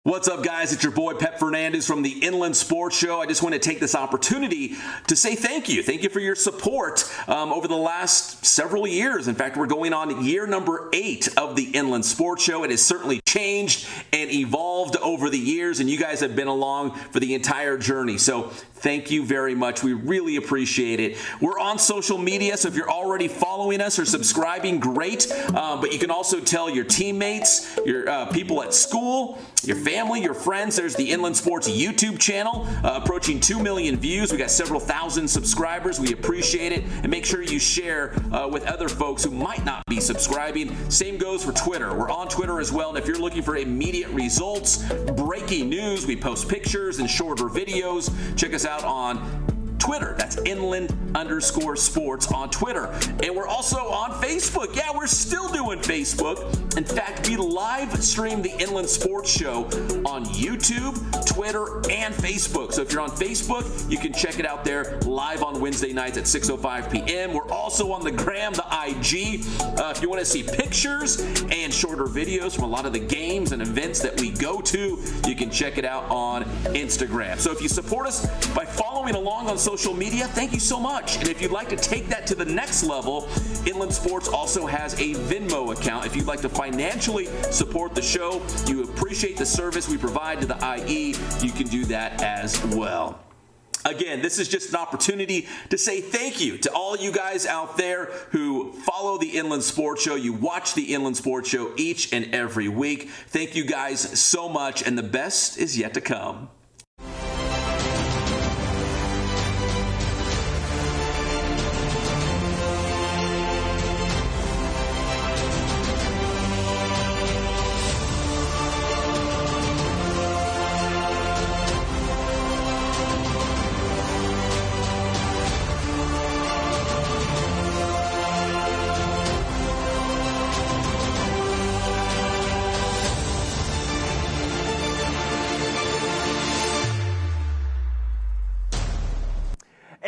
What's up, guys? It's your boy, Pep Fernandez from the Inland Sports Show. I just want to take this opportunity to say thank you. Thank you for your support over the last several years. In fact, we're going on year number 8 of the Inland Sports Show. It has certainly changed and evolved over the years, and you guys have been along for the entire journey. So thank you very much. We really appreciate it. We're on social media, so if you're already following us or subscribing, great. But you can also tell your teammates, your people at school, your family, your friends. There's the Inland Sports YouTube channel, approaching 2 million views. We got several thousand subscribers. We appreciate it. And make sure you share with other folks who might not be subscribing. Same goes for Twitter. We're on Twitter as well. And if you're looking for immediate results, breaking news, we post pictures and shorter videos. Check us out on Twitter. That's Inland_sports on Twitter. And we're also on Facebook. Yeah, we're still doing Facebook. In fact, we live stream the Inland Sports Show on YouTube, Twitter, and Facebook. So if you're on Facebook, you can check it out there live on Wednesday nights at 6:05 p.m. We're also on the gram, the IG. If you want to see pictures and shorter videos from a lot of the games and events that we go to, you can check it out on Instagram. So if you support us by following along on social media, thank you so much. And if you'd like to take that to the next level, Inland Sports also has a Venmo account. If you'd like to financially support the show, you appreciate the service we provide to the IE, you can do that as well. Again, this is just an opportunity to say thank you to all you guys out there who follow the Inland Sports Show. You watch the Inland Sports Show each and every week. Thank you guys so much, and the best is yet to come.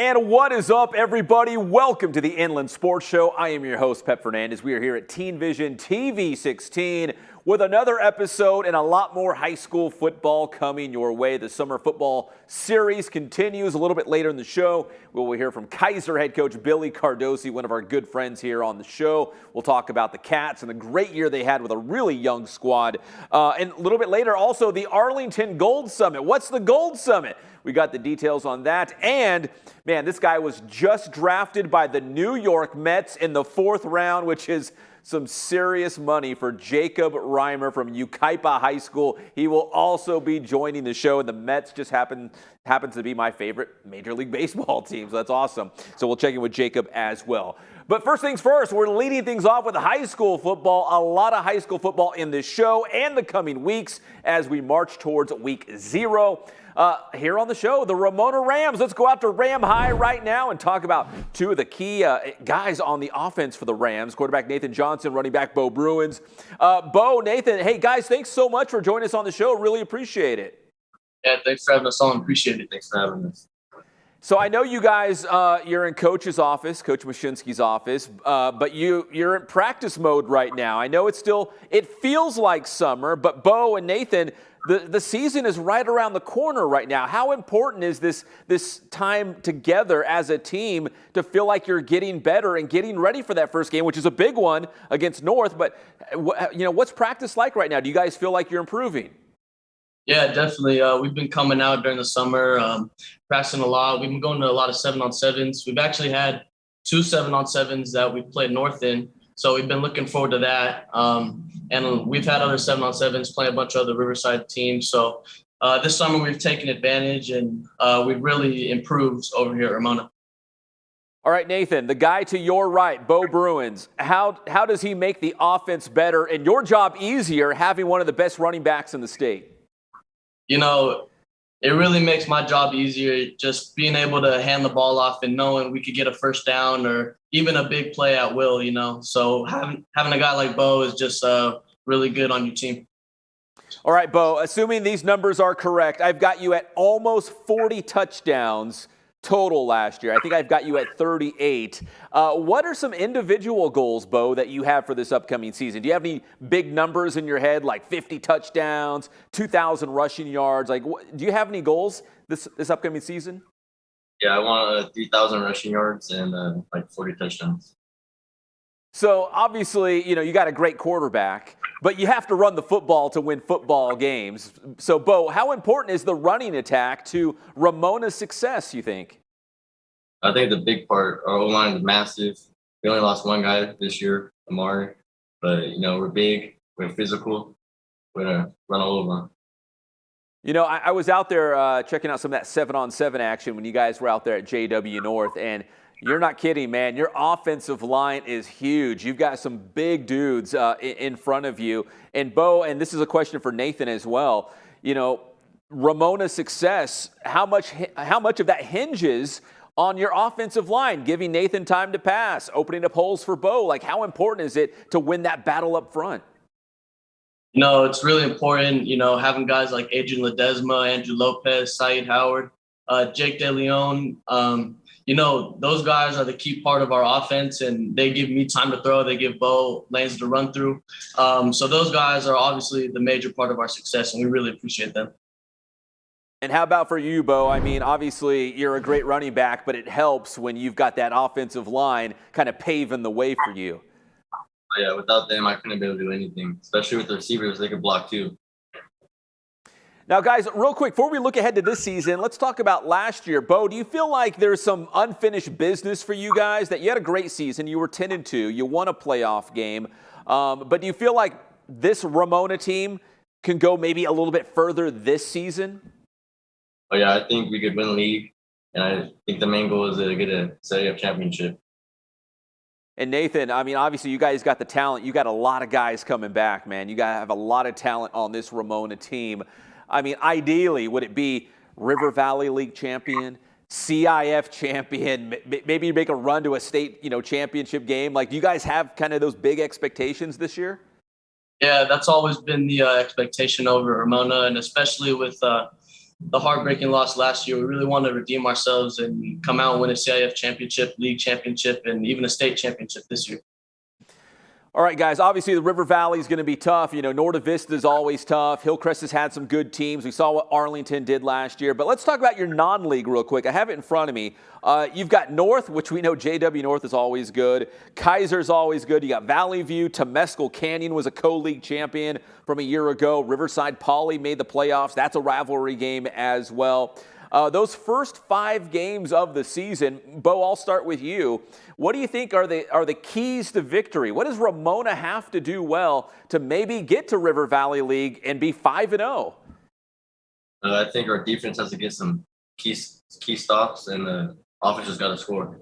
And what is up, everybody? Welcome to the Inland Sports Show. I am your host, Pep Fernandez. We are here at Teen Vision TV 16 with another episode and a lot more high school football coming your way. The summer football series continues. A little bit later in the show, we will hear from Kaiser head coach Billy Cardosi, one of our good friends here on the show. We'll talk about the Cats and the great year they had with a really young squad. And a little bit later, also the Arlington Gold Summit. What's the Gold Summit? We got the details on that. And, man, this guy was just drafted by the New York Mets in the 4th round, which is some serious money for Jacob Reimer from Yucaipa High School. He will also be joining the show, and the Mets just happens to be my favorite Major League Baseball team, so that's awesome. So we'll check in with Jacob as well. But first things first, we're leading things off with high school football. A lot of high school football in this show and the coming weeks as we march towards week 0. Here on the show, the Ramona Rams. Let's go out to Ram High right now and talk about 2 of the key guys on the offense for the Rams. Quarterback Nathan Johnson, running back Beau Bruins. Beau, Nathan, hey guys, thanks so much for joining us on the show. Really appreciate it. Yeah, thanks for having us on. Appreciate it. Thanks for having us. So I know you guys, you're in Coach's office, Coach Mashinsky's office, but you're in practice mode right now. I know it feels like summer, but Beau and Nathan, the season is right around the corner right now. How important is this time together as a team to feel like you're getting better and getting ready for that first game, which is a big one against North? But what's practice like right now? Do you guys feel like you're improving? Yeah, definitely. We've been coming out during the summer, practicing a lot. We've been going to a lot of 7-on-7s. We've actually had 2 7-on-7s that we've played North in. So we've been looking forward to that. And we've had other 7-on-7s, playing a bunch of other Riverside teams. So this summer we've taken advantage, and we've really improved over here at Ramona. All right, Nathan, the guy to your right, Beau Bruins, how does he make the offense better and your job easier having one of the best running backs in the state? It really makes my job easier, just being able to hand the ball off and knowing we could get a first down or even a big play at will, So having a guy like Beau is just really good on your team. All right, Beau, assuming these numbers are correct, I've got you at almost 40 touchdowns total last year. I think I've got you at 38. What are some individual goals, Beau, that you have for this upcoming season? Do you have any big numbers in your head, like 50 touchdowns, 2,000 rushing yards? Like, do you have any goals this upcoming season? Yeah, I want 3,000 rushing yards and like 40 touchdowns. So obviously, you got a great quarterback, but you have to run the football to win football games. So, Beau, how important is the running attack to Ramona's success, you think? I think the big part, our O-line is massive. We only lost one guy this year, Amari. But, we're big, we're physical, we're going to run all over them. I was out there checking out some of that 7-on-7 action when you guys were out there at JW North, and you're not kidding, man. Your offensive line is huge. You've got some big dudes in front of you. And Beau, and this is a question for Nathan as well, Ramona's success, how much of that hinges on your offensive line, giving Nathan time to pass, opening up holes for Beau? Like, how important is it to win that battle up front? It's really important, having guys like Adrian Ledesma, Andrew Lopez, Saeed Howard, Jake DeLeon. Those guys are the key part of our offense, and they give me time to throw. They give Beau lanes to run through. So those guys are obviously the major part of our success, and we really appreciate them. And how about for you, Beau? I mean, obviously, you're a great running back, but it helps when you've got that offensive line kind of paving the way for you. Yeah, without them, I couldn't be able to do anything, especially with the receivers. They could block too. Now, guys, real quick, before we look ahead to this season, let's talk about last year. Beau, do you feel like there's some unfinished business for you guys? That you had a great season, you were 10-2, you won a playoff game, but do you feel like this Ramona team can go maybe a little bit further this season? Oh, yeah, I think we could win league, and I think the main goal is to get a CIF championship. And Nathan, I mean, obviously you guys got the talent. You got a lot of guys coming back, man. You got to have a lot of talent on this Ramona team. I mean, ideally, would it be River Valley League champion, CIF champion, maybe you make a run to a state, championship game? Like, do you guys have kind of those big expectations this year? Yeah, that's always been the expectation over Ramona, and especially with the heartbreaking loss last year, we really want to redeem ourselves and come out and win a CIF championship, league championship, and even a state championship this year. All right, guys, obviously the River Valley is going to be tough. Norta Vista is always tough. Hillcrest has had some good teams. We saw what Arlington did last year. But let's talk about your non-league real quick. I have it in front of me. You've got North, which we know JW North is always good. Kaiser is always good. You got Valley View. Temescal Canyon was a co-league champion from a year ago. Riverside Poly made the playoffs. That's a rivalry game as well. Those first 5 games of the season, Beau, I'll start with you. What do you think are the keys to victory? What does Ramona have to do well to maybe get to River Valley League and be 5-0? I think our defense has to get some key stops, and the offense just got to score.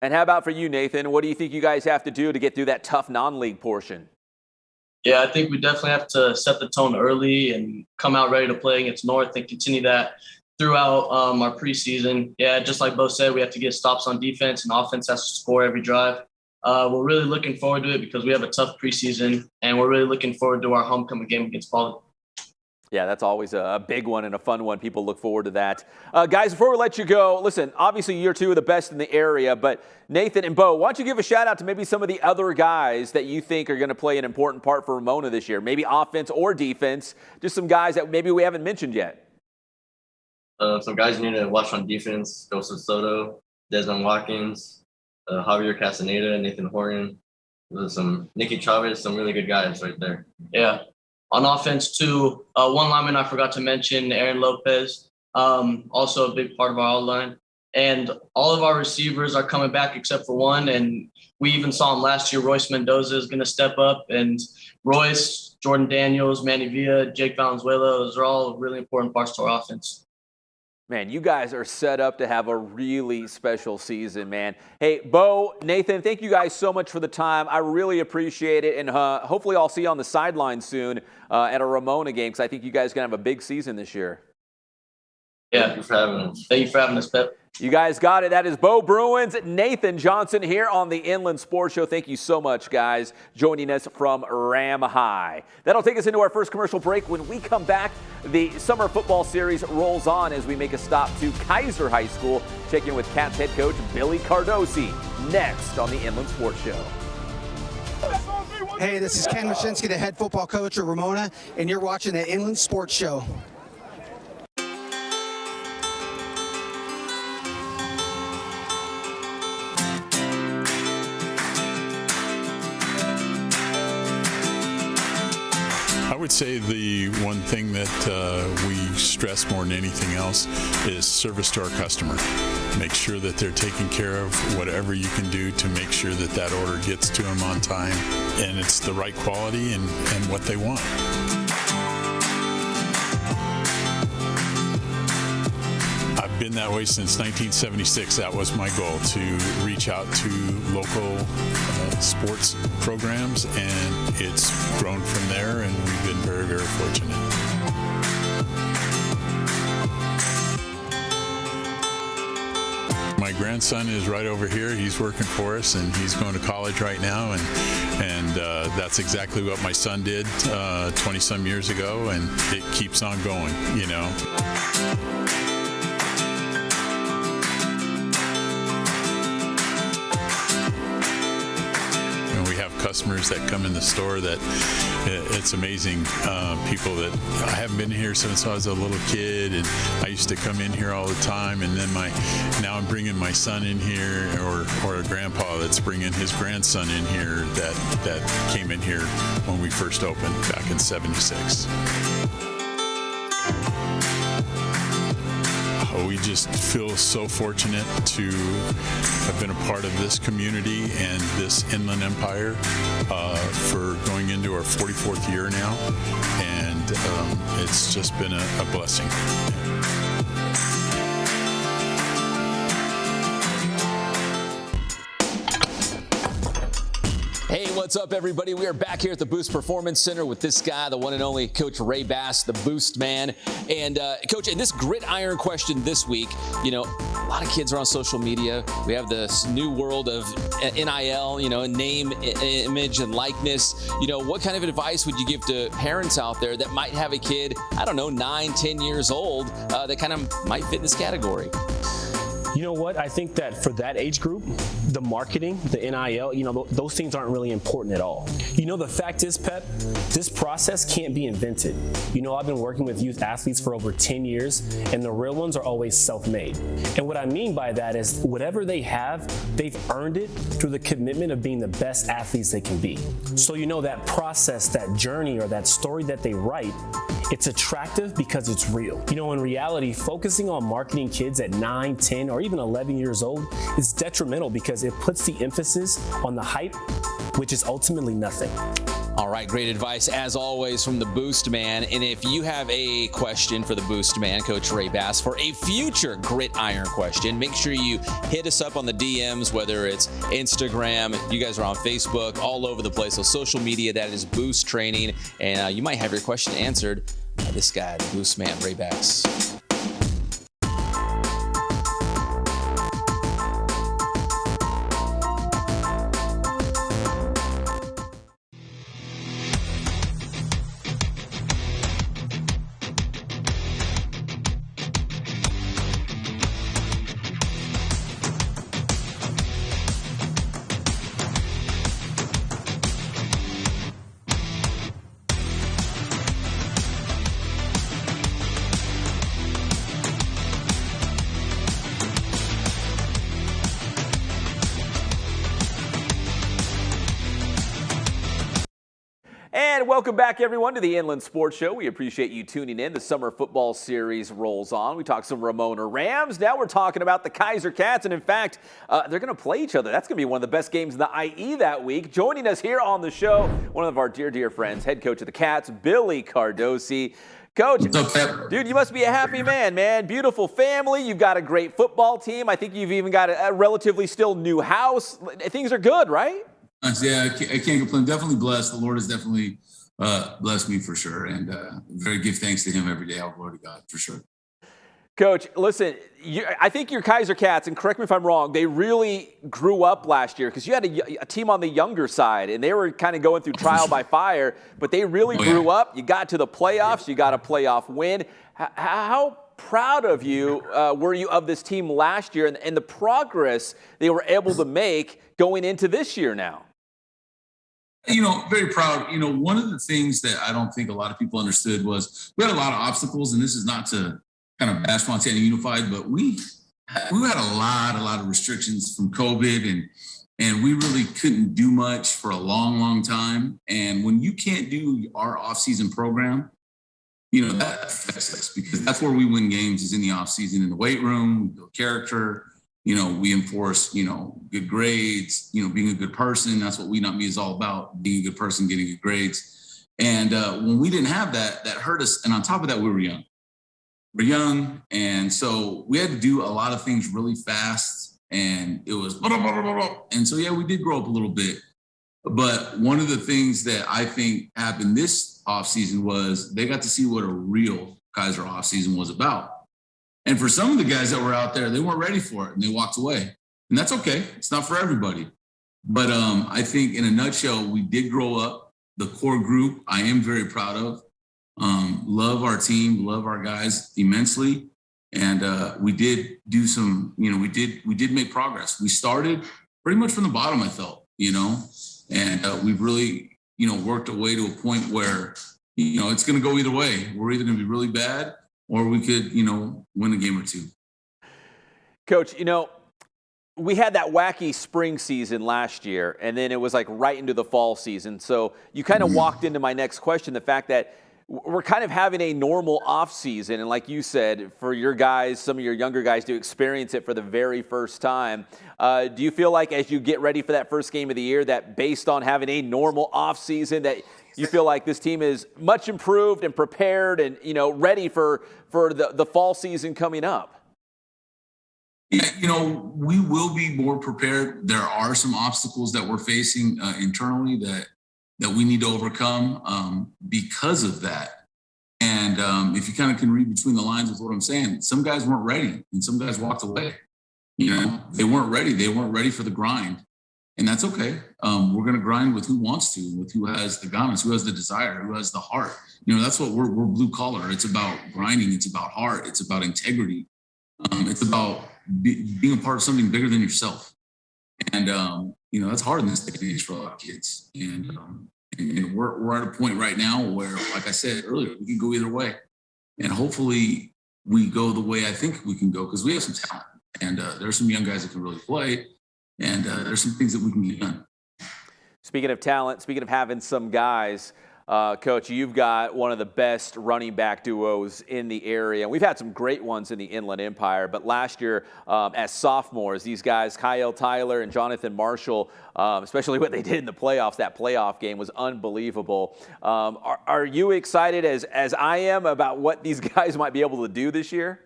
And how about for you, Nathan? What do you think you guys have to do to get through that tough non-league portion? Yeah, I think we definitely have to set the tone early and come out ready to play against North and continue that throughout our preseason. Yeah, just like Beau said, we have to get stops on defense, and offense has to score every drive. We're really looking forward to it because we have a tough preseason, and we're really looking forward to our homecoming game against Poly. Yeah, that's always a big one and a fun one. People look forward to that. Guys, before we let you go, listen, obviously you're 2 of the best in the area, but Nathan and Beau, why don't you give a shout out to maybe some of the other guys that you think are going to play an important part for Ramona this year, maybe offense or defense, just some guys that maybe we haven't mentioned yet. Some guys you need to watch on defense: Joseph Soto, Desmond Watkins, Javier Castaneda, Nathan Horton. There's some Nicky Chavez, some really good guys right there. Yeah. On offense, too, one lineman I forgot to mention, Aaron Lopez, also a big part of our O-line. And all of our receivers are coming back except for one. And we even saw him last year. Royce Mendoza is going to step up. And Royce, Jordan Daniels, Manny Villa, Jake Valenzuela, those are all really important parts to our offense. Man, you guys are set up to have a really special season, man. Hey, Beau, Nathan, thank you guys so much for the time. I really appreciate it. And hopefully I'll see you on the sideline soon at a Ramona game, because I think you guys are going to have a big season this year. Yeah. Thank you for having us. Thank you for having us, Pep. You guys got it. That is Beau Bruins, Nathan Johnson here on the Inland Sports Show. Thank you so much, guys, joining us from Ram High. That'll take us into our first commercial break. When we come back, the summer football series rolls on as we make a stop to Kaiser High School, checking with Cats head coach Billy Cardosi next on the Inland Sports Show. Hey, this is Ken Mashinsky, the head football coach at Ramona, and you're watching the Inland Sports Show. I would say the one thing that we stress more than anything else is service to our customer. Make sure that they're taking care of whatever you can do to make sure that that order gets to them on time and it's the right quality and what they want. I've been that way since 1976. That was my goal, to reach out to local sports programs, and it's grown from there, and we've been very, very fortunate. My grandson is right over here. He's working for us, and he's going to college right now, and that's exactly what my son did 20-some years ago, and it keeps on going, you know. Customers that come in the store that it's amazing. People that I haven't been here since I was a little kid, and I used to come in here all the time, and then now I'm bringing my son in here, or a grandpa that's bringing his grandson in here that came in here when we first opened back in '76. We just feel so fortunate to have been a part of this community and this Inland Empire for going into our 44th year now, and it's just been a blessing. Hey, what's up, everybody? We are back here at the Boost Performance Center with this guy, the one and only Coach Ray Bass, the Boost Man. And Coach, in this gridiron question this week, you know, a lot of kids are on social media. We have this new world of NIL, you know, name, image, and likeness. You know, what kind of advice would you give to parents out there that might have a kid, I don't know, 9, 10 years old, that kind of might fit in this category? You know what? I think that for that age group, the marketing, the NIL, you know, those things aren't really important at all. You know, the fact is, Pep, this process can't be invented. You know, I've been working with youth athletes for over 10 years, and the real ones are always self-made. And what I mean by that is whatever they have, they've earned it through the commitment of being the best athletes they can be. So, you know, that process, that journey, or that story that they write, it's attractive because it's real. You know, in reality, focusing on marketing kids at 9, 10, or even 11 years old is detrimental because it puts the emphasis on the hype, which is ultimately nothing. All right, great advice as always from the Boost Man. And if you have a question for the Boost Man, Coach Ray Bass, for a future gridiron question, make sure you hit us up on the DMs, whether it's Instagram, you guys are on Facebook, all over the place. So social media, that is Boost Training, and you might have your question answered by this guy, the Boost Man, Ray Bass. And welcome back, everyone, to the Inland Sports Show. We appreciate you tuning in. The summer football series rolls on. We talked some Ramona Rams. Now we're talking about the Kaiser Cats. And in fact, they're going to play each other. That's going to be one of the best games in the IE that week. Joining us here on the show, one of our dear, dear friends, head coach of the Cats, Billy Cardosi. Coach, dude, you must be a happy man. Beautiful family. You've got a great football team. I think you've even got a relatively still new house. Things are good, right? Yeah, I can't complain. Definitely blessed. The Lord has definitely blessed me for sure. And very give thanks to him every day. I'll glory to God for sure. Coach, listen, I think your Kaiser Cats, and correct me if I'm wrong, they really grew up last year because you had a team on the younger side, and they were kind of going through trial by fire, but they really grew up. You got to the playoffs. You got a playoff win. How proud of you were you of this team last year and the progress they were able to make going into this year now? Very proud. One of the things that I don't think a lot of people understood was we had a lot of obstacles, and this is not to kind of bash Montana Unified, but we had a lot of restrictions from COVID, and we really couldn't do much for a long time. And when you can't do our off-season program, that affects us because that's where we win games is in the off-season, in the weight room. We build character. We enforce, good grades, being a good person. That's what We Not Me is all about, being a good person, getting good grades. And when we didn't have that, that hurt us. And on top of that, we were young. We're young. And so we had to do a lot of things really fast. And it was, blah, blah, blah, blah, blah. And so, yeah, we did grow up a little bit. But one of the things that I think happened this offseason was they got to see what a real Kaiser offseason was about. And for some of the guys that were out there, they weren't ready for it and they walked away. And that's okay. It's not for everybody. But I think in a nutshell, we did grow up. The core group I am very proud of. Love our team, love our guys immensely. And we did do some, we did make progress. We started pretty much from the bottom, I felt, and we've really, worked our way to a point where, it's going to go either way. We're either going to be really bad or we could, win a game or two. Coach, we had that wacky spring season last year, and then it was like right into the fall season. So you kind of walked into my next question, the fact that we're kind of having a normal off season. And like you said, for your guys, some of your younger guys to experience it for the very first time. Do you feel like as you get ready for that first game of the year that based on having a normal off season that you feel like this team is much improved and prepared and, ready for the fall season coming up? Yeah, we will be more prepared. There are some obstacles that we're facing internally that we need to overcome because of that. And if you kind of can read between the lines with what I'm saying, some guys weren't ready and some guys walked away. They weren't ready. They weren't ready for the grind. And that's okay. We're going to grind with who wants to, with who has the guns, who has the desire, who has the heart. That's what we're blue collar. It's about grinding. It's about heart. It's about integrity. It's about being a part of something bigger than yourself. And, that's hard in this day and age for a lot of kids. And we're at a point right now where, like I said earlier, we can go either way. And hopefully we go the way I think we can go because we have some talent. And there's some young guys that can really play. And there's some things that we can get done. Speaking of talent, speaking of having some guys, Coach, you've got one of the best running back duos in the area. And we've had some great ones in the Inland Empire. But last year, as sophomores, these guys, Kyle Tyler and Jonathan Marshall, especially what they did in the playoffs, that playoff game was unbelievable. Are you excited as I am about what these guys might be able to do this year?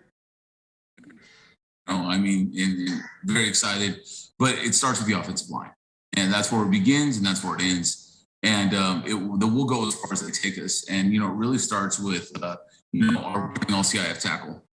Oh, very excited. But it starts with the offensive line. And that's where it begins and that's where it ends. And we'll go as far as they take us. And, it really starts with, our LCIF tackle,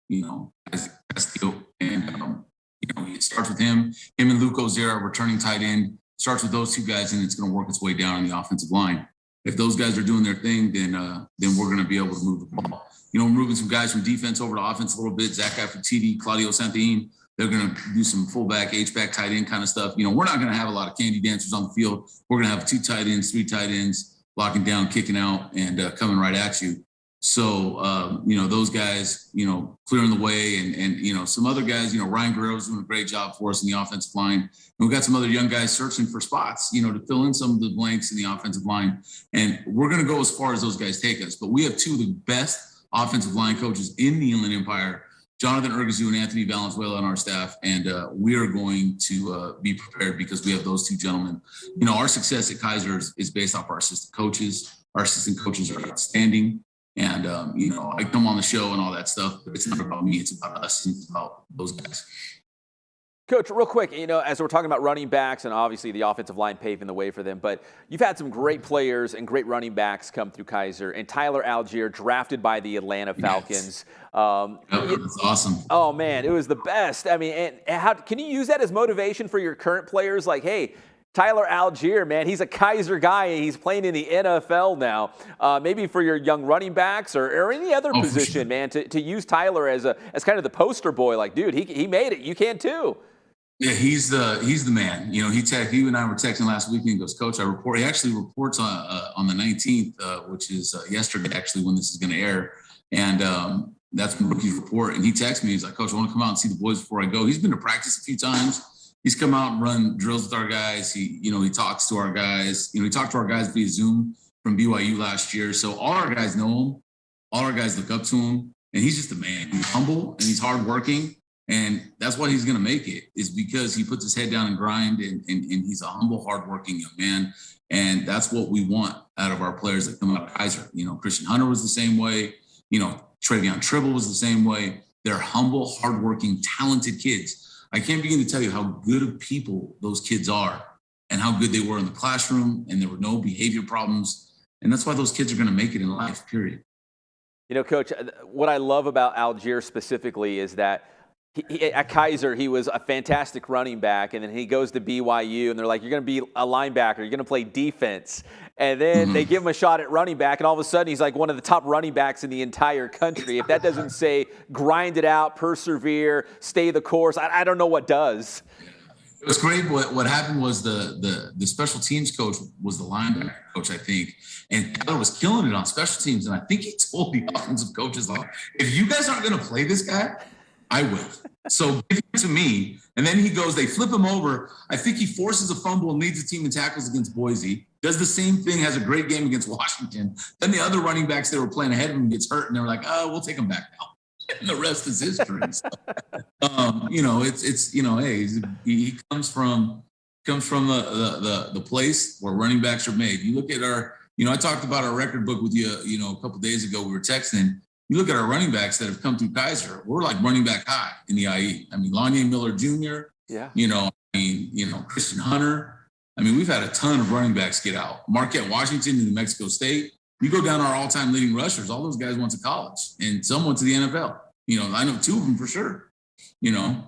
as Castillo. And, it starts with him and Luke Ozera, returning tight end. Starts with those two guys, and it's going to work its way down on the offensive line. If those guys are doing their thing, then we're going to be able to move the ball. We're moving some guys from defense over to offense a little bit. Zach Afatidi, Claudio Santain. They're going to do some fullback, H-back, tight end kind of stuff. We're not going to have a lot of candy dancers on the field. We're going to have 2 tight ends, 3 tight ends, locking down, kicking out, and coming right at you. So, those guys, clearing the way and some other guys, Ryan Guerrero's doing a great job for us in the offensive line. And we've got some other young guys searching for spots, to fill in some of the blanks in the offensive line. And we're going to go as far as those guys take us. But we have 2 of the best offensive line coaches in the Inland Empire, Jonathan Urgazu and Anthony Valenzuela on our staff, and we are going to be prepared because we have those 2 gentlemen. Our success at Kaiser is based off our assistant coaches. Our assistant coaches are outstanding, and I come on the show and all that stuff, but it's not about me. It's about us. It's about those guys. Coach, real quick, as we're talking about running backs and obviously the offensive line paving the way for them, but you've had some great players and great running backs come through Kaiser, and Tyler Algier drafted by the Atlanta Falcons. That's awesome. Oh, man, it was the best. I mean, and how can you use that as motivation for your current players? Like, hey, Tyler Algier, man, he's a Kaiser guy, and he's playing in the NFL now. Maybe for your young running backs or any other position, sure, man, to use Tyler as kind of the poster boy. Like, dude, he made it. You can too. Yeah, he's the man. He and I were texting last week, and he goes, Coach, he actually reports on the 19th, which is yesterday, actually, when this is going to air. And that's when rookies report. And he texts me. He's like, Coach, I want to come out and see the boys before I go. He's been to practice a few times. He's come out and run drills with our guys. He talks to our guys. He talked to our guys via Zoom from BYU last year. So all our guys know him. All our guys look up to him. And he's just a man. He's humble and he's hardworking. And that's why he's going to make it, is because he puts his head down and grind, and he's a humble, hardworking young man. And that's what we want out of our players that come out of Kaiser. Christian Hunter was the same way. Travion Tribble was the same way. They're humble, hardworking, talented kids. I can't begin to tell you how good of people those kids are and how good they were in the classroom, and there were no behavior problems. And that's why those kids are going to make it in life, period. Coach, what I love about Algier specifically is that at Kaiser, he was a fantastic running back, and then he goes to BYU, and they're like, you're going to be a linebacker, you're going to play defense. And then they give him a shot at running back, and all of a sudden he's like one of the top running backs in the entire country. If that doesn't say grind it out, persevere, stay the course, I don't know what does. It was great. What happened was the special teams coach was the linebacker coach, I think. And Tyler was killing it on special teams. And I think he told the offensive coaches, if you guys aren't going to play this guy, I will. So give it to me. And then he goes, they flip him over. I think he forces a fumble and leads the team in tackles against Boise. Does the same thing, has a great game against Washington. Then the other running backs that were playing ahead of him gets hurt, and they're like, oh, we'll take him back now. And the rest is history. So, hey, he comes from the place where running backs are made. You look at I talked about our record book with you, a couple of days ago. We were texting. You look at our running backs that have come through Kaiser. We're like running back high in the IE. I mean, Lonnie Miller Jr. Yeah. Christian Hunter. I mean, we've had a ton of running backs get out. Marquette Washington in New Mexico State. You go down our all-time leading rushers. All those guys went to college, and some went to the NFL. I know two of them for sure. Yeah,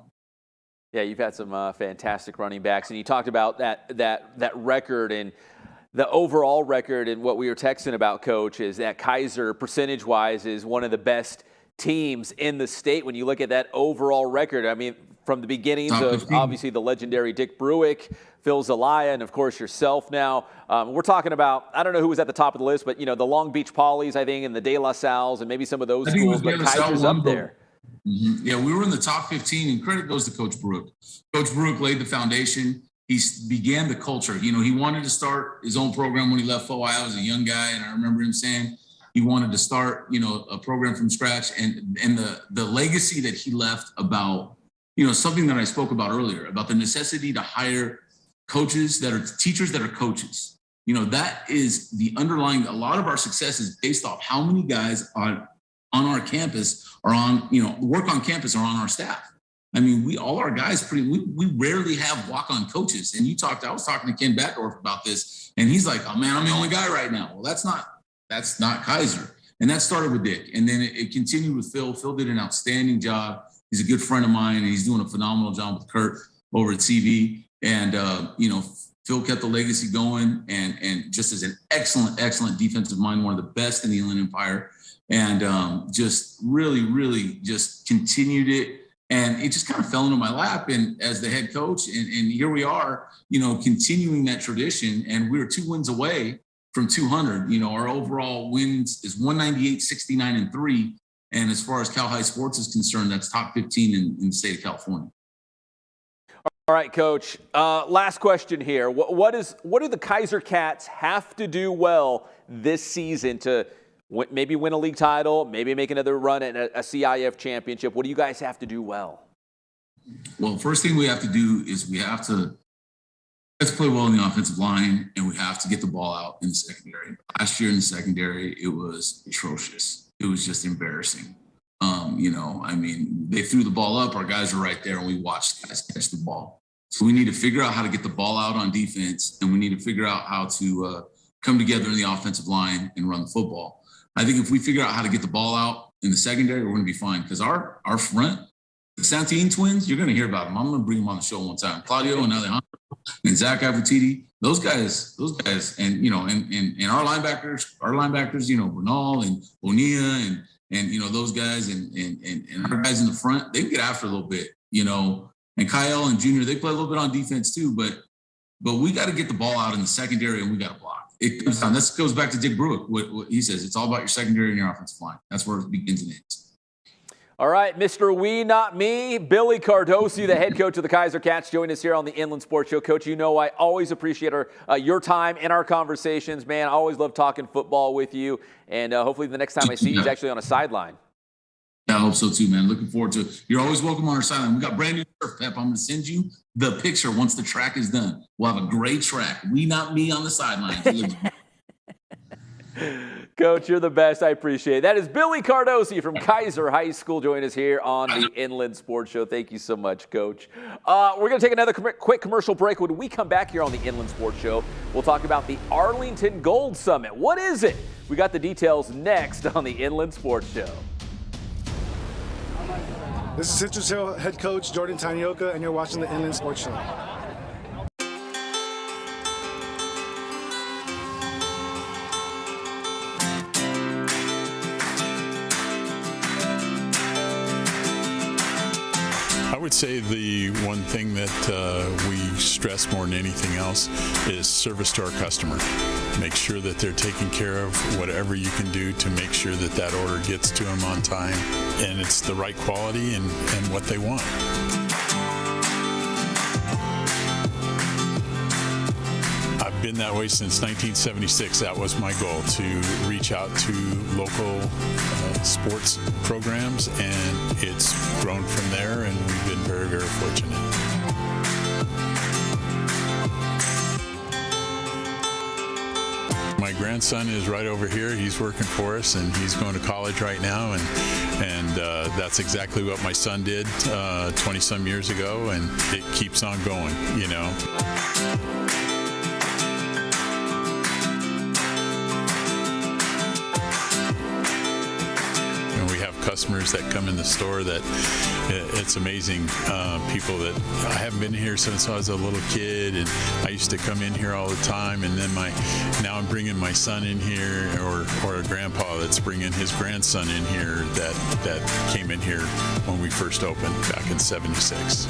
you've had some fantastic running backs, and you talked about that record and the overall record, and what we were texting about, Coach, is that Kaiser, percentage-wise, is one of the best teams in the state when you look at that overall record. I mean, from the beginnings of obviously the legendary Dick Bruick, Phil Zelaya, and of course yourself now. We're talking about, I don't know who was at the top of the list, but the Long Beach Polys, I think, and the De La Salles, and maybe some of those schools, but Kaiser's up there. Mm-hmm. Yeah, we were in the top 15, and credit goes to Coach Bruick. Coach Bruick laid the foundation. He began the culture. He wanted to start his own program when he left FOI. I was a young guy, and I remember him saying he wanted to start, a program from scratch. And the legacy that he left about, something that I spoke about earlier, about the necessity to hire coaches that are teachers that are coaches. That is the underlying, a lot of our success is based off how many guys on our campus are work on campus or on our staff. I mean, all our guys we rarely have walk-on coaches. And I was talking to Ken Batdorf about this, and he's like, oh man, I'm the only guy right now. Well, that's not Kaiser. And that started with Dick. And then it continued with Phil. Phil did an outstanding job. He's a good friend of mine, and he's doing a phenomenal job with Kurt over at CV. And, Phil kept the legacy going, and just as an excellent defensive mind, one of the best in the Inland Empire, and just really, really just continued it. And it just kind of fell into my lap, and as the head coach, and here we are, continuing that tradition. And we're 2 wins away from 200. Our overall wins is 198, 69, and 3. And as far as Cal High sports is concerned, that's top 15 in the state of California. All right, Coach. Last question here. What do the Kaiser Cats have to do well this season to maybe win a league title, maybe make another run at a CIF championship? What do you guys have to do well? Well, first thing we have to do is let's play well in the offensive line, and we have to get the ball out in the secondary. Last year in the secondary, it was atrocious. It was just embarrassing. They threw the ball up. Our guys are right there, and we watched guys catch the ball. So we need to figure out how to get the ball out on defense, and we need to figure out how to come together in the offensive line and run the football. I think if we figure out how to get the ball out in the secondary, we're going to be fine, because our front, the Santine twins, you're going to hear about them. I'm going to bring them on the show one time. Claudio and Alejandro and Zach Avatiti, those guys, and our linebackers, Bernal and Bonilla and those guys and our guys in the front, they can get after a little bit, and Kyle and Junior, they play a little bit on defense too, but we got to get the ball out in the secondary, and we got to block. It comes down. This goes back to Dick Bruick. What he says, it's all about your secondary and your offensive line. That's where it begins and ends. All right, Mr. We, not me, Billy Cardosi, the head coach of the Kaiser Cats, joined us here on the Inland Sports Show. Coach, I always appreciate your time and our conversations, man. I always love talking football with you, and hopefully the next time I see you, he's actually on a sideline. Yeah, I hope so too, man. Looking forward to it. You're always welcome on our sideline. We got brand new turf, Pep. I'm going to send you the picture once the track is done. We'll have a great track. We, not me, on the sidelines. Coach, you're the best. I appreciate it. That is Billy Cardosi from Kaiser High School joining us here on the Inland Sports Show. Thank you so much, Coach. We're going to take another quick commercial break. When we come back here on the Inland Sports Show, we'll talk about the Arlington Gold Summit. What is it? We got the details next on the Inland Sports Show. This is Citrus Hill head coach Jordan Tanioka, and you're watching the Inland Sports Show. I would say the one thing that we stress more than anything else is service to our customer. Make sure that they're taken care of, whatever you can do to make sure that that order gets to them on time and it's the right quality and what they want. I've been that way since 1976. That was my goal, to reach out to local sports programs, and it's grown from there, and we've been very, very fortunate. My grandson is right over here. He's working for us, and he's going to college right now, and that's exactly what my son did 20-some years ago, and it keeps on going, Customers that come in the store that it's amazing. People that I haven't been here since I was a little kid, and I used to come in here all the time, and then now I'm bringing my son in here, or a grandpa that's bringing his grandson in here that came in here when we first opened back in '76.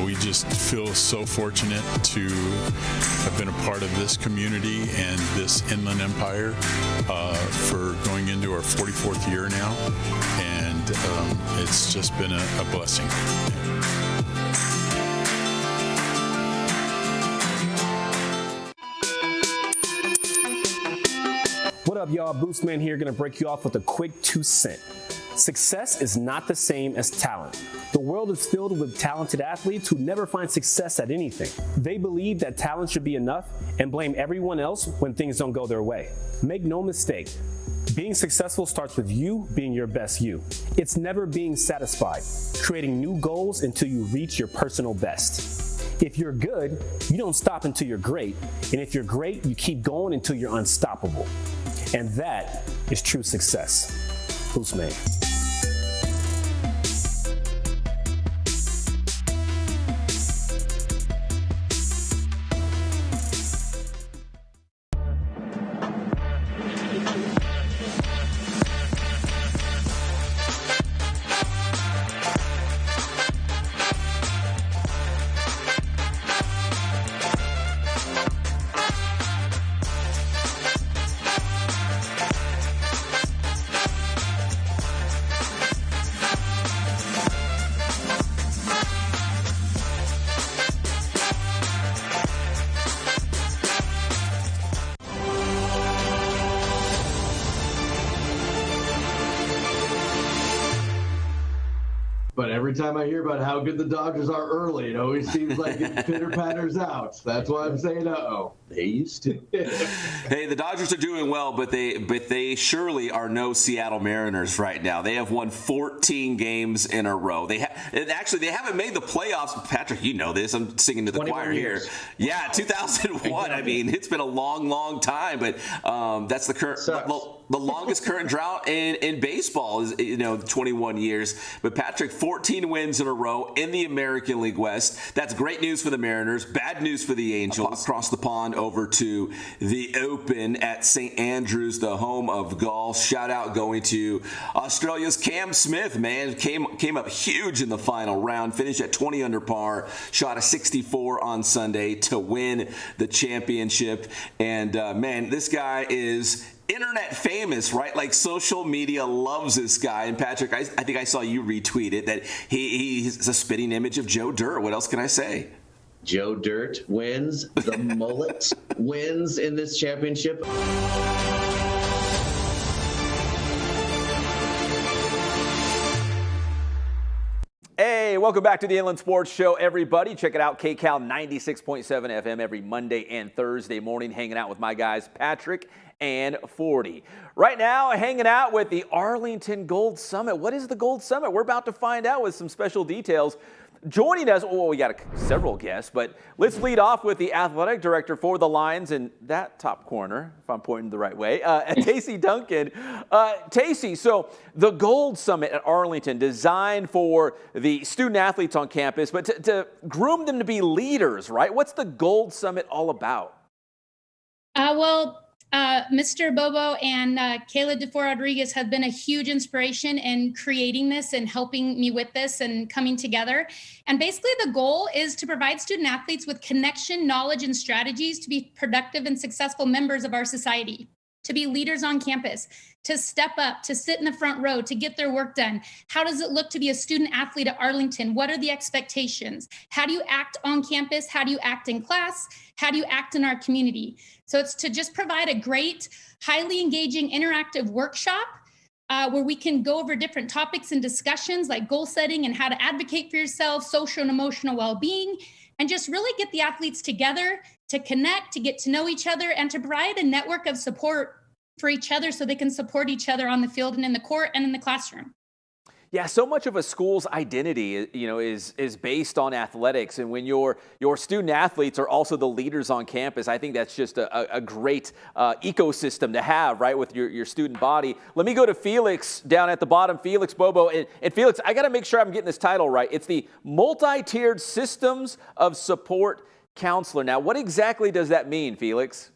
We just feel so fortunate to have been a part of this community and this Inland Empire for going into our 44th year now, and it's just been a blessing. What up, y'all? Boostman here, gonna break you off with a quick 2 cents. Success is not the same as talent. The world is filled with talented athletes who never find success at anything. They believe that talent should be enough and blame everyone else when things don't go their way. Make no mistake, being successful starts with you being your best you. It's never being satisfied, creating new goals until you reach your personal best. If you're good, you don't stop until you're great. And if you're great, you keep going until you're unstoppable. And that is true success. Boostman. But every time I hear about how good the Dodgers are early, it always seems like it pitter-patters out. That's why I'm saying uh-oh. They used to. Hey, the Dodgers are doing well, but they surely are no Seattle Mariners right now. They have won 14 games in a row. They haven't made the playoffs. Patrick, you know this. I'm singing to the choir years. here. Yeah, 2001. I mean, it's been a long, long time, but that's the current. The longest current drought in baseball is 21 years. But Patrick, 14 wins in a row in the American League West. That's great news for the Mariners. Bad news for the Angels. Across the pond over to the Open at St. Andrews, the home of golf. Shout out going to Australia's Cam Smith. Man, came up huge in the final round. Finished at 20 under par. Shot a 64 on Sunday to win the championship. And man, this guy is internet famous, right? Like social media loves this guy. And Patrick, I think I saw you retweet it that he's a spitting image of Joe Dirt. What else can I say? Joe Dirt wins. The mullet wins in this championship. Hey, welcome back to the Inland Sports Show, everybody. Check it out, KCAL 96.7 FM every Monday and Thursday morning, hanging out with my guys, Patrick and 40. Right now, hanging out with the Arlington Gold Summit. What is the Gold Summit? We're about to find out with some special details. Joining us, well, we got several guests, but let's lead off with the athletic director for the Lions in that top corner, if I'm pointing the right way, Tacey Duncan. Tacey, so the Gold Summit at Arlington, designed for the student athletes on campus, but to groom them to be leaders, right? What's the Gold Summit all about? Mr. Bobo and Kayla DeFore Rodriguez have been a huge inspiration in creating this and helping me with this and coming together. And basically the goal is to provide student athletes with connection, knowledge, and strategies to be productive and successful members of our society, to be leaders on campus, to step up, to sit in the front row, to get their work done. How does it look to be a student athlete at Arlington? What are the expectations? How do you act on campus? How do you act in class? How do you act in our community? So it's to just provide a great, highly engaging, interactive workshop where we can go over different topics and discussions like goal setting and how to advocate for yourself, social and emotional well-being, and just really get the athletes together to connect, to get to know each other, and to provide a network of support for each other so they can support each other on the field and in the court and in the classroom. Yeah, so much of a school's identity, is based on athletics, and when your student athletes are also the leaders on campus, I think that's just a great ecosystem to have, right, with your student body. Let me go to Felix down at the bottom, Felix Bobo, and Felix, I got to make sure I'm getting this title right. It's the Multi-Tiered Systems of Support Counselor. Now, what exactly does that mean, Felix?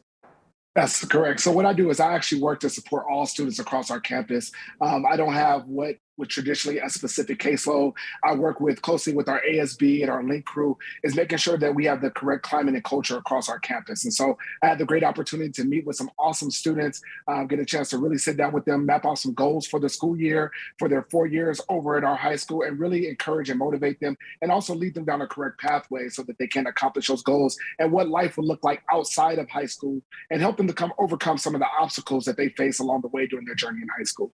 That's correct. So what I do is I actually work to support all students across our campus. I don't have what would traditionally a specific caseload. I work closely with our ASB and our link crew is making sure that we have the correct climate and culture across our campus. And so I had the great opportunity to meet with some awesome students, get a chance to really sit down with them, map out some goals for the school year, for their 4 years over at our high school, and really encourage and motivate them, and also lead them down a correct pathway so that they can accomplish those goals and what life will look like outside of high school, and help them to overcome some of the obstacles that they face along the way during their journey in high school.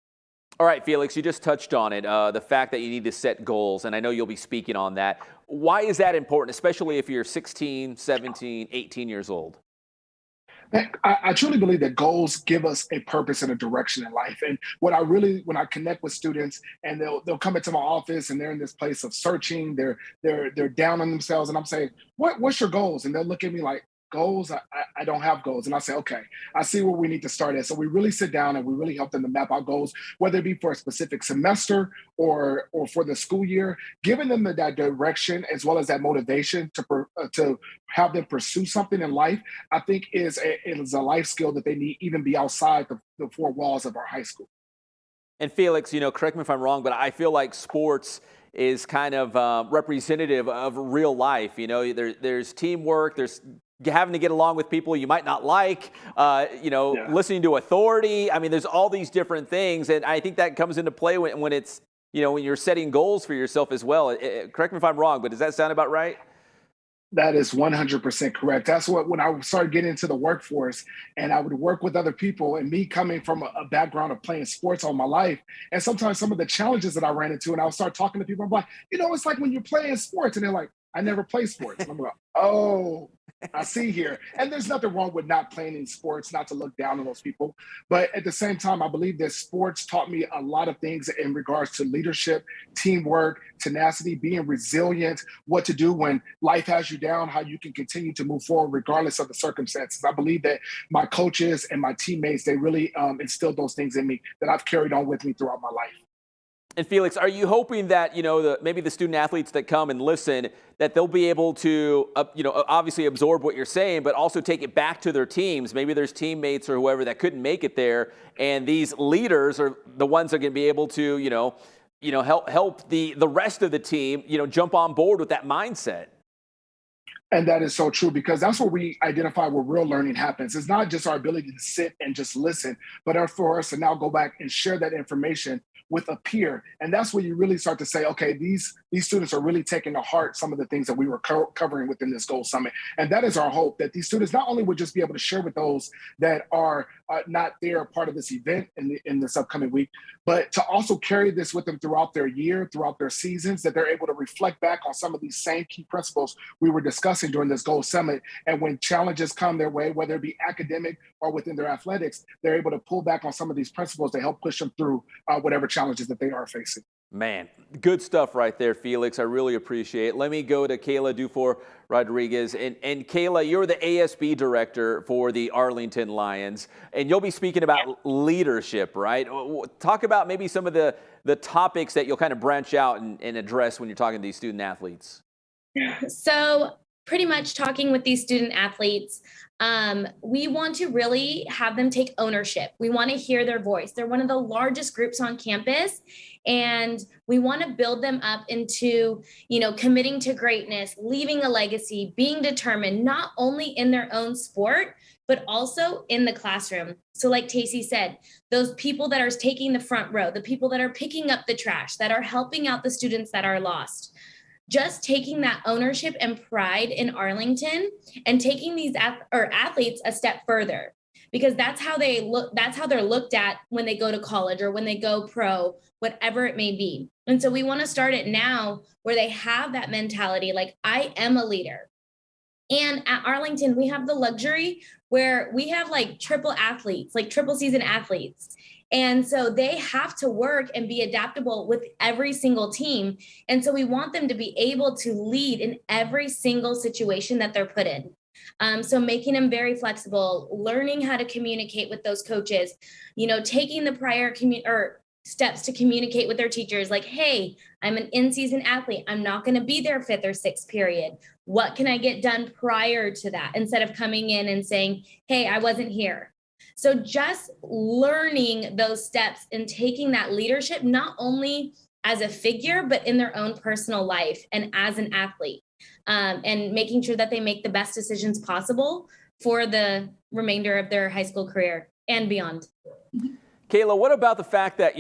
All right, Felix, you just touched on it, the fact that you need to set goals, and I know you'll be speaking on that. Why is that important, especially if you're 16, 17, 18 years old? I truly believe that goals give us a purpose and a direction in life. And when I connect with students and they'll come into my office and they're in this place of searching, they're down on themselves, and I'm saying, what's your goals? And they'll look at me like, goals? I don't have goals. And I say, okay, I see where we need to start at. So we really sit down and we really help them to map out goals, whether it be for a specific semester or for the school year, giving them that direction as well as that motivation to have them pursue something in life, I think is a life skill that they need even be outside the four walls of our high school. And Felix, correct me if I'm wrong, but I feel like sports is kind of representative of real life. There's teamwork, there's having to get along with people you might not like, listening to authority. I mean, there's all these different things, and I think that comes into play when it's, when you're setting goals for yourself as well. Correct me if I'm wrong, but does that sound about right? That is 100% correct. That's when I started getting into the workforce and I would work with other people, and me coming from a background of playing sports all my life. And sometimes some of the challenges that I ran into, and I would start talking to people, I'm like, it's like when you're playing sports, and they're like, I never play sports. And I'm like, oh, I see here. And there's nothing wrong with not playing in sports, not to look down on those people. But at the same time, I believe that sports taught me a lot of things in regards to leadership, teamwork, tenacity, being resilient, what to do when life has you down, how you can continue to move forward regardless of the circumstances. I believe that my coaches and my teammates, they really instilled those things in me that I've carried on with me throughout my life. And Felix, are you hoping that, maybe the student athletes that come and listen, that they'll be able to, obviously absorb what you're saying, but also take it back to their teams? Maybe there's teammates or whoever that couldn't make it there, and these leaders are the ones that are going to be able to, help the rest of the team, jump on board with that mindset. And that is so true, because that's where we identify where real learning happens. It's not just our ability to sit and just listen, but for us to now go back and share that information with a peer. And that's where you really start to say, okay, these students are really taking to heart some of the things that we were covering within this Gold Summit. And that is our hope, that these students not only would just be able to share with those that are not there part of this event in this upcoming week, but to also carry this with them throughout their year, throughout their seasons, that they're able to reflect back on some of these same key principles we were discussing during this Gold Summit. And when challenges come their way, whether it be academic or within their athletics, they're able to pull back on some of these principles to help push them through whatever challenges that they are facing. Man, good stuff right there, Felix. I really appreciate it. Let me go to Kayla Dufour-Rodriguez. And Kayla, you're the ASB director for the Arlington Lions, and you'll be speaking about leadership, right? Talk about maybe some of the topics that you'll kind of branch out and address when you're talking to these student athletes. So pretty much talking with these student athletes, we want to really have them take ownership. We want to hear their voice. They're one of the largest groups on campus, and we want to build them up into, committing to greatness, leaving a legacy, being determined, not only in their own sport, but also in the classroom. So like Tacey said, those people that are taking the front row, the people that are picking up the trash, that are helping out the students that are lost, just taking that ownership and pride in Arlington and taking these athletes a step further, because that's how they look. That's how they're looked at when they go to college or when they go pro, whatever it may be. And so we want to start it now where they have that mentality, like, I am a leader. And at Arlington, we have the luxury where we have like triple season athletes. And so they have to work and be adaptable with every single team. And so we want them to be able to lead in every single situation that they're put in. So making them very flexible, learning how to communicate with those coaches, taking the prior steps to communicate with their teachers, like, hey, I'm an in-season athlete. I'm not going to be there 5th or 6th period. What can I get done prior to that? Instead of coming in and saying, hey, I wasn't here. So just learning those steps and taking that leadership, not only as a figure, but in their own personal life and as an athlete, and making sure that they make the best decisions possible for the remainder of their high school career and beyond. Kayla, what about the fact that,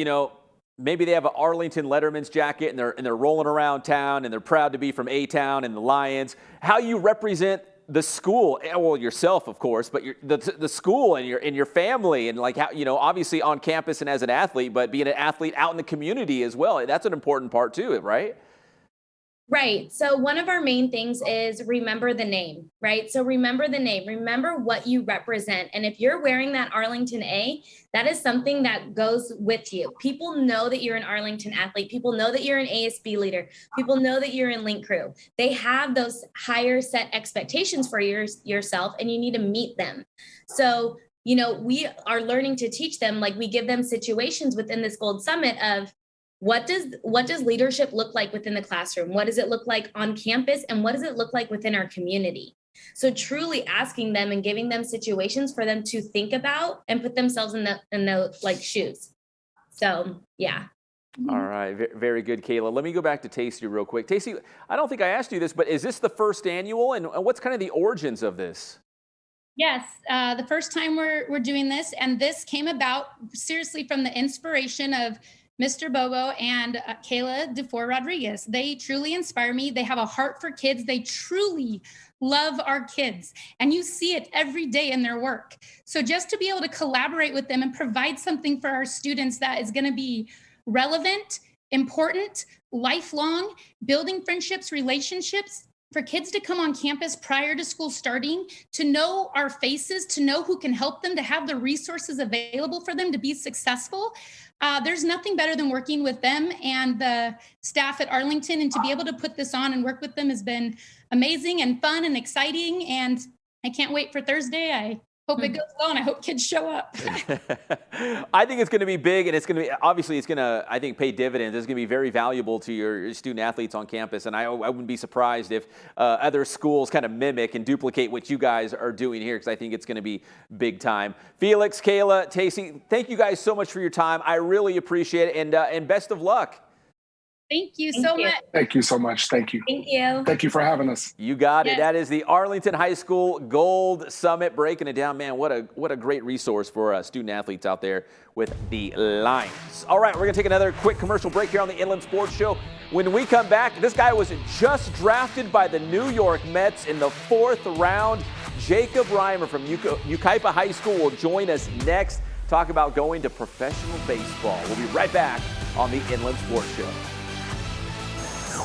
maybe they have an Arlington Letterman's jacket and they're rolling around town and they're proud to be from A-Town and the Lions? How you represent the school, well, yourself, of course, but the school and your family, and like how, obviously on campus and as an athlete, but being an athlete out in the community as well. That's an important part too, right? Right. So one of our main things is remember the name, right? So remember the name, remember what you represent. And if you're wearing that Arlington A, that is something that goes with you. People know that you're an Arlington athlete. People know that you're an ASB leader. People know that you're in Link Crew. They have those higher set expectations for yourself, and you need to meet them. So, we are learning to teach them, like we give them situations within this Gold Summit of, what does leadership look like within the classroom? What does it look like on campus? And what does it look like within our community? So truly asking them and giving them situations for them to think about and put themselves in the like shoes. So, yeah. All right. Very good, Kayla. Let me go back to Tacey real quick. Tacey, I don't think I asked you this, but is this the first annual? And what's kind of the origins of this? Yes, the first time we're doing this, and this came about seriously from the inspiration of Mr. Bobo and Kayla Dufour-Rodriguez. They truly inspire me. They have a heart for kids. They truly love our kids. And you see it every day in their work. So just to be able to collaborate with them and provide something for our students that is going to be relevant, important, lifelong, building friendships, relationships, for kids to come on campus prior to school starting, to know our faces, to know who can help them, to have the resources available for them to be successful. There's nothing better than working with them and the staff at Arlington, and to be able to put this on and work with them has been amazing and fun and exciting. And I can't wait for Thursday. I hope it goes well, and I hope kids show up. I think it's going to be big, and it's going to be, obviously it's going to, I think, pay dividends. It's going to be very valuable to your student athletes on campus, and I wouldn't be surprised if other schools kind of mimic and duplicate what you guys are doing here, because I think it's going to be big time. Felix, Kayla, Tacey, thank you guys so much for your time. I really appreciate it, and best of luck. Thank you so much. Thank you so much. Thank you. Thank you. Thank you for having us. You got it. That is the Arlington High School Gold Summit, breaking it down. Man, what a great resource for student athletes out there with the Lions. All right, we're going to take another quick commercial break here on the Inland Sports Show. When we come back, this guy was just drafted by the New York Mets in the 4th round. Jacob Reimer from Yucaipa High School will join us next. Talk about going to professional baseball. We'll be right back on the Inland Sports Show.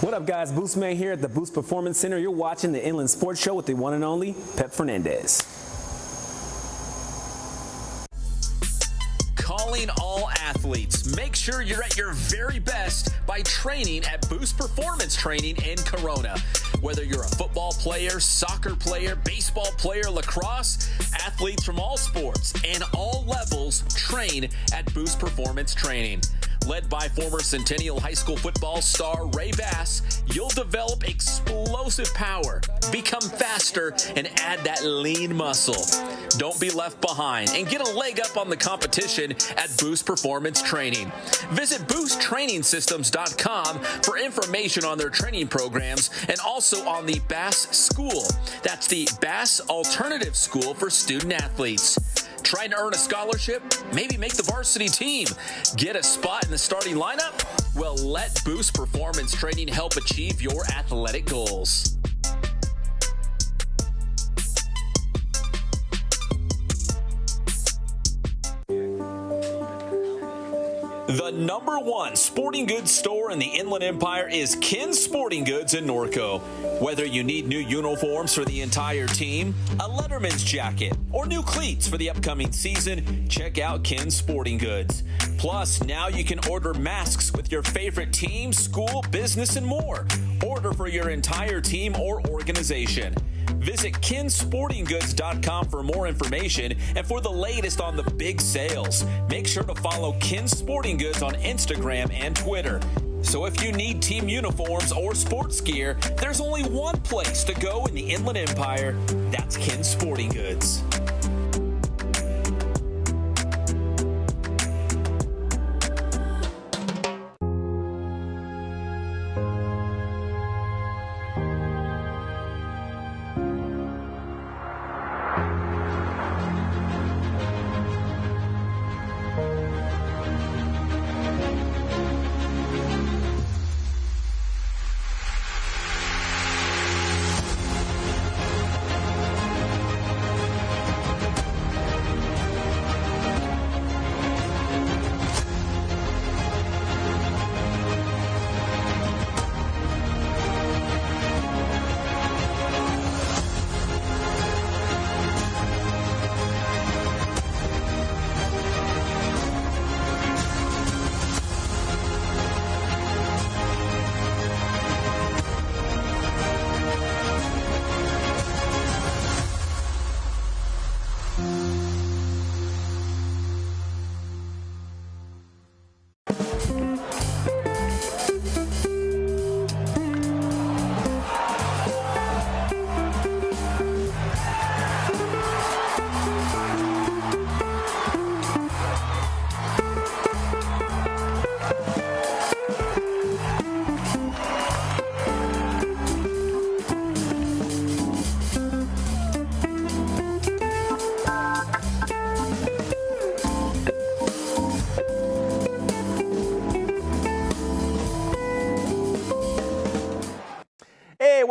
What up, guys? Boost Man here at the Boost Performance Center. You're watching the Inland Sports Show with the one and only Pep Fernandez. Calling all athletes. Make sure you're at your very best by training at Boost Performance Training in Corona. Whether you're a football player, soccer player, baseball player, lacrosse, athletes from all sports and all levels train at Boost Performance Training. Led by former Centennial High School football star Ray Bass, you'll develop explosive power, become faster, and add that lean muscle. Don't be left behind and get a leg up on the competition at Boost Performance Training. Visit boosttrainingsystems.com for information on their training programs and also on the Bass School. That's the Bass Alternative School for student athletes. Trying to earn a scholarship? Maybe make the varsity team? Get a spot in the starting lineup? Well, let Boost Performance Training help achieve your athletic goals. The #1 sporting goods store in the Inland Empire is Ken's Sporting Goods in Norco. Whether you need new uniforms for the entire team, a Letterman's jacket, or new cleats for the upcoming season, check out Ken's Sporting Goods. Plus, now you can order masks with your favorite team, school, business, and more. Order for your entire team or organization. Visit kensportinggoods.com for more information and for the latest on the big sales. Make sure to follow Ken's Sporting Goods on Instagram and Twitter. So if you need team uniforms or sports gear, there's only one place to go in the Inland Empire. That's Ken's Sporting Goods.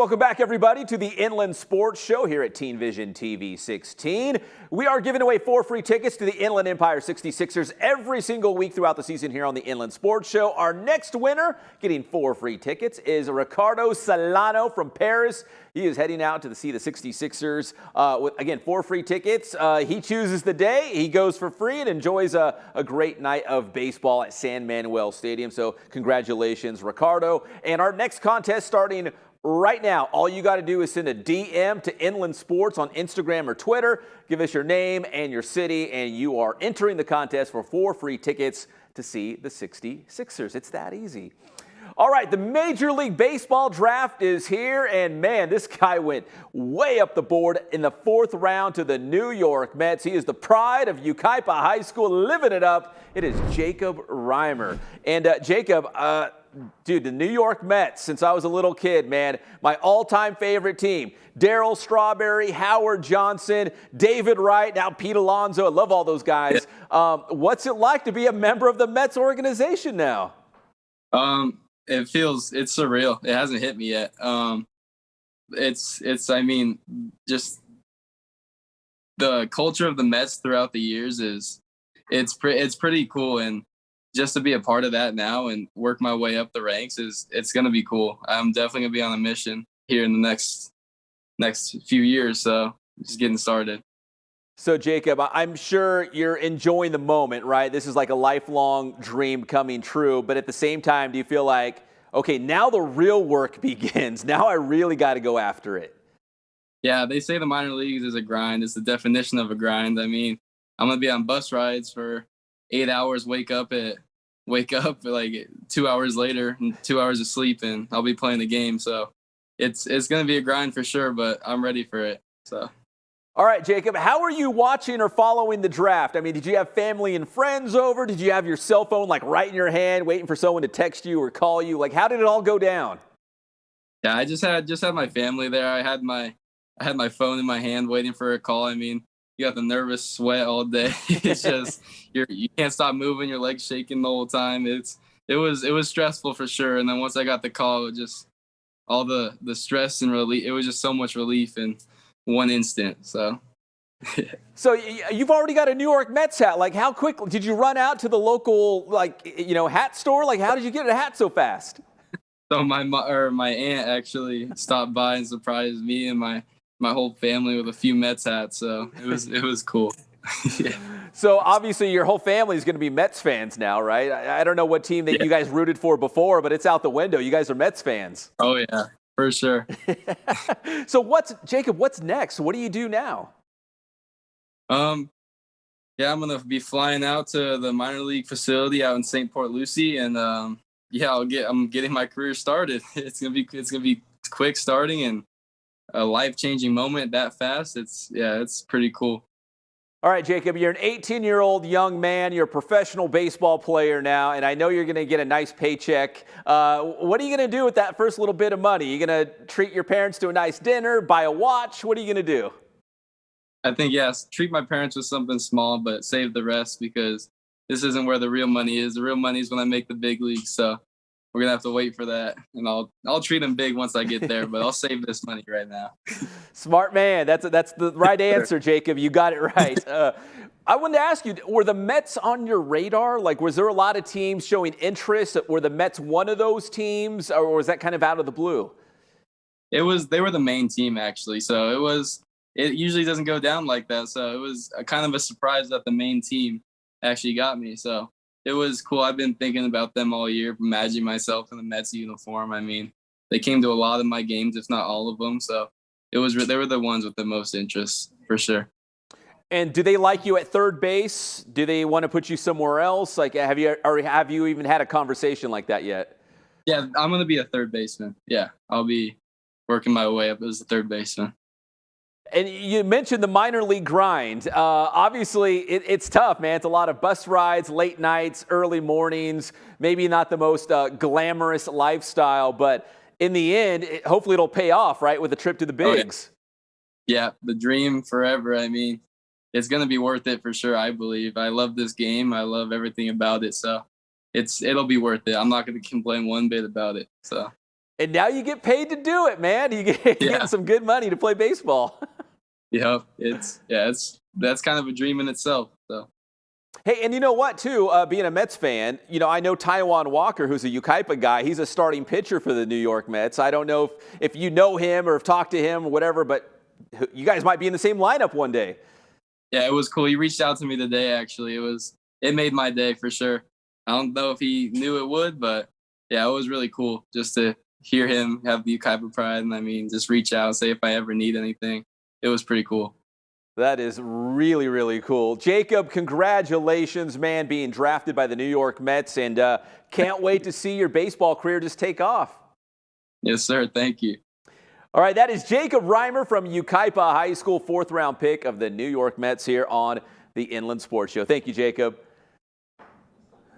welcome back, everybody, to the Inland Sports Show here at Teen Vision TV 16. We are giving away 4 free tickets to the Inland Empire 66ers every single week throughout the season here on the Inland Sports Show. Our next winner getting 4 free tickets is Ricardo Solano from Paris. He is heading out to see the 66ers with, again, 4 free tickets. He chooses the day. He goes for free and enjoys a great night of baseball at San Manuel Stadium. So congratulations, Ricardo. And our next contest starting right now. All you got to do is send a DM to Inland Sports on Instagram or Twitter. Give us your name and your city, and you are entering the contest for 4 free tickets to see the 66ers. It's that easy. All right, the Major League Baseball draft is here, and man, this guy went way up the board in the 4th round to the New York Mets. He is the pride of Yucaipa High School, living it up. It is Jacob Reimer. And Jacob, dude, the New York Mets, since I was a little kid, man, my all-time favorite team. Darryl Strawberry, Howard Johnson, David Wright, now Pete Alonso. I love all those guys. What's it like to be a member of the Mets organization now? It's surreal. It hasn't hit me yet. I mean, just the culture of the Mets throughout the years it's pretty cool, and just to be a part of that now and work my way up the ranks it's going to be cool. I'm definitely going to be on a mission here in the next few years, so just getting started. So, Jacob, I'm sure you're enjoying the moment, right? This is like a lifelong dream coming true. But at the same time, do you feel like, okay, now the real work begins. Now I really got to go after it? Yeah, they say the minor leagues is a grind. It's the definition of a grind. I mean, I'm going to be on bus rides for 8 hours, wake up like 2 hours later, and 2 hours of sleep, and I'll be playing the game. So it's going to be a grind for sure, but I'm ready for it. So. All right, Jacob, how are you watching or following the draft? I mean, did you have family and friends over? Did you have your cell phone like right in your hand, waiting for someone to text you or call you? Like, how did it all go down? Yeah, I just had my family there. I had my phone in my hand, waiting for a call. I mean, you got the nervous sweat all day. It's just you can't stop moving. Your legs shaking the whole time. It was stressful for sure. And then once I got the call, it just all the stress and relief. It was just so much relief in one instant. So you've already got a New York Mets hat. Like, how quickly did you run out to the local hat store? Like, how did you get a hat so fast? So my aunt actually stopped by and surprised me and my whole family with a few Mets hats. So it was cool. Yeah. So obviously your whole family is going to be Mets fans now, right? I don't know what team that you guys rooted for before, but it's out the window. You guys are Mets fans. Oh yeah, for sure. So Jacob, what's next? What do you do now? Yeah, I'm gonna be flying out to the minor league facility out in St. Port Lucie, and I'm getting my career started. It's gonna be quick starting and a life-changing moment that fast. It's pretty cool. All right, Jacob, you're an 18-year-old young man. You're a professional baseball player now, and I know you're going to get a nice paycheck. What are you going to do with that first little bit of money? Are you going to treat your parents to a nice dinner, buy a watch? What are you going to do? I think, yes, treat my parents with something small, but save the rest, because this isn't where the real money is. The real money is when I make the big leagues, so we're going to have to wait for that, and I'll treat them big once I get there, but I'll save this money right now. Smart man. That's the right answer, Jacob. You got it right. I wanted to ask you, were the Mets on your radar? Like, was there a lot of teams showing interest? Were the Mets one of those teams, or was that kind of out of the blue? They were the main team, actually, so it usually doesn't go down like that, so it was kind of a surprise that the main team actually got me, so it was cool. I've been thinking about them all year, imagining myself in the Mets uniform. I mean, they came to a lot of my games, if not all of them. So they were the ones with the most interest, for sure. And do they like you at third base? Do they want to put you somewhere else? Like, have you even had a conversation like that yet? Yeah, I'm going to be a third baseman. Yeah, I'll be working my way up as a third baseman. And you mentioned the minor league grind. Obviously, it's tough, man. It's a lot of bus rides, late nights, early mornings, maybe not the most glamorous lifestyle, but in the end, hopefully it'll pay off, right, with a trip to the bigs. Yeah, the dream forever. I mean, it's going to be worth it for sure, I believe. I love this game. I love everything about it, so it'll be worth it. I'm not going to complain one bit about it, so. And now you get paid to do it, man. You get getting some good money to play baseball. Yep. That's kind of a dream in itself. So. Hey, and you know what, too, being a Mets fan, I know Taijuan Walker, who's a Yucaipa guy. He's a starting pitcher for the New York Mets. I don't know if you know him or have talked to him or whatever, but you guys might be in the same lineup one day. Yeah, it was cool. He reached out to me today, actually. It made my day for sure. I don't know if he knew it would, but yeah, it was really cool just to hear him have the Yucaipa pride. And just reach out and say if I ever need anything. It was pretty cool. That is really, really cool. Jacob, congratulations, man, being drafted by the New York Mets, and can't wait to see your baseball career just take off. Yes, sir. Thank you. All right, that is Jacob Reimer from Yucaipa High School, 4th-round pick of the New York Mets here on the Inland Sports Show. Thank you, Jacob.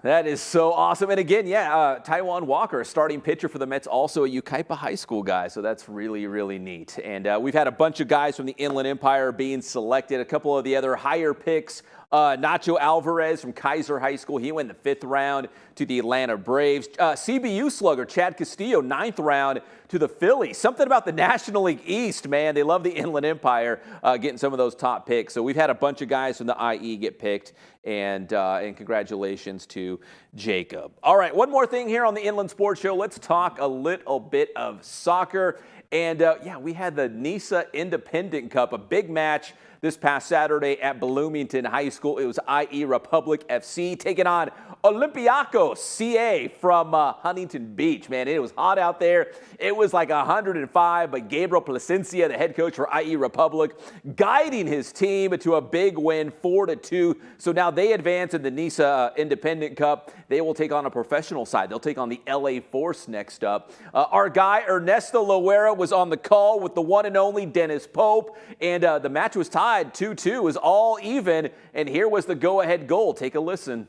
That is so awesome. And again, Taijuan Walker, a starting pitcher for the Mets, also a Yucaipa High School guy. So that's really, really neat. And we've had a bunch of guys from the Inland Empire being selected. A couple of the other higher picks, Nacho Alvarez from Kaiser High School. He went in the 5th round to the Atlanta Braves. CBU slugger Chad Castillo, 9th round to the Phillies. Something about the National League East, man. They love the Inland Empire getting some of those top picks. So we've had a bunch of guys from the IE get picked, and congratulations to Jacob. All right, one more thing here on the Inland Sports Show. Let's talk a little bit of soccer. And, we had the NISA Independent Cup, a big match this past Saturday at Bloomington High School. It was IE Republic FC taking on Olympiacos CA from Huntington Beach. Man, it was hot out there. It was like 105, but Gabriel Plasencia, the head coach for IE Republic, guiding his team to a big win, 4-2. So now they advance in the NISA Independent Cup. They will take on a professional side. They'll take on the LA Force next up. Our guy Ernesto Loera was on the call with the one and only Dennis Pope, and the match was tied 2-2. It was all even, and here was the go-ahead goal. Take a listen.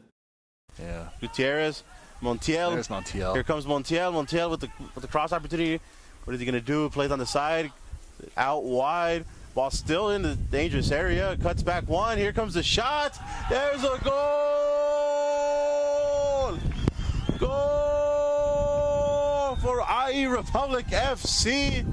Yeah. Gutierrez, Montiel. There's Montiel. Here comes Montiel. Montiel with the cross opportunity. What is he going to do? Plays on the side, out wide, ball still in the dangerous area. Cuts back one. Here comes the shot. There's a goal. Goal for IE Republic FC.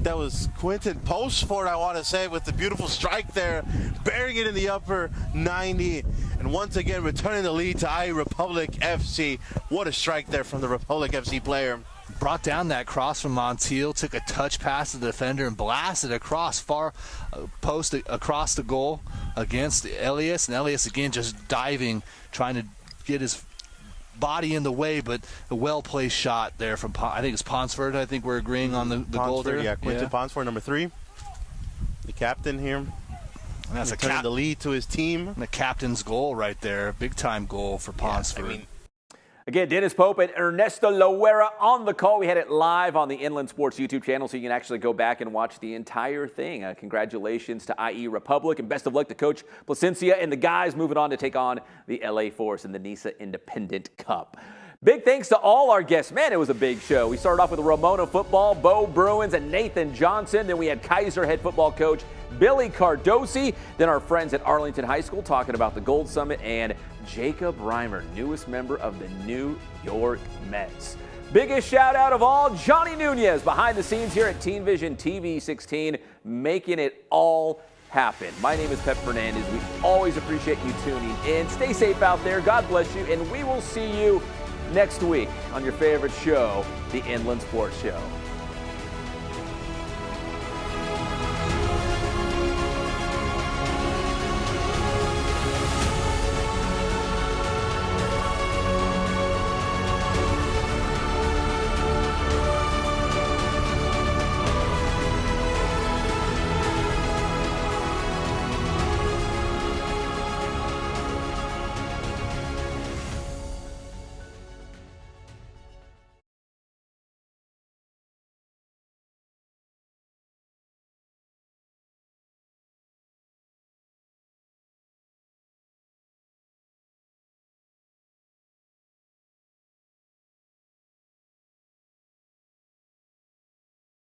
That was Quentin Postford, I want to say, with the beautiful strike there, burying it in the upper 90. And once again, returning the lead to IE Republic FC. What a strike there from the Republic FC player. Brought down that cross from Montiel, took a touch pass to the defender and blasted across far post across the goal against Elias. And Elias again just diving, trying to get his body in the way, but a well-placed shot there from, I think it's Ponsford. I think we're agreeing on the goal there. Yeah, Quentin Ponsford, number 3. The captain here. And that's the lead to his team. And the captain's goal right there. Big-time goal for Ponsford. Again, Dennis Pope and Ernesto Loera on the call. We had it live on the Inland Sports YouTube channel, so you can actually go back and watch the entire thing. Congratulations to IE Republic, and best of luck to Coach Plasencia and the guys moving on to take on the LA Force in the NISA Independent Cup. Big thanks to all our guests. Man, it was a big show. We started off with Ramona football, Beau Bruins, and Nathan Johnson. Then we had Kaiser head football coach Billy Cardosi. Then our friends at Arlington High School talking about the Gold Summit, and Jacob Reimer, newest member of the New York Mets. Biggest shout out of all, Johnny Nunez behind the scenes here at Teen Vision TV 16, making it all happen. My name is Pep Fernandez. We always appreciate you tuning in. Stay safe out there. God bless you, and we will see you next week on your favorite show, the Inland Sports Show.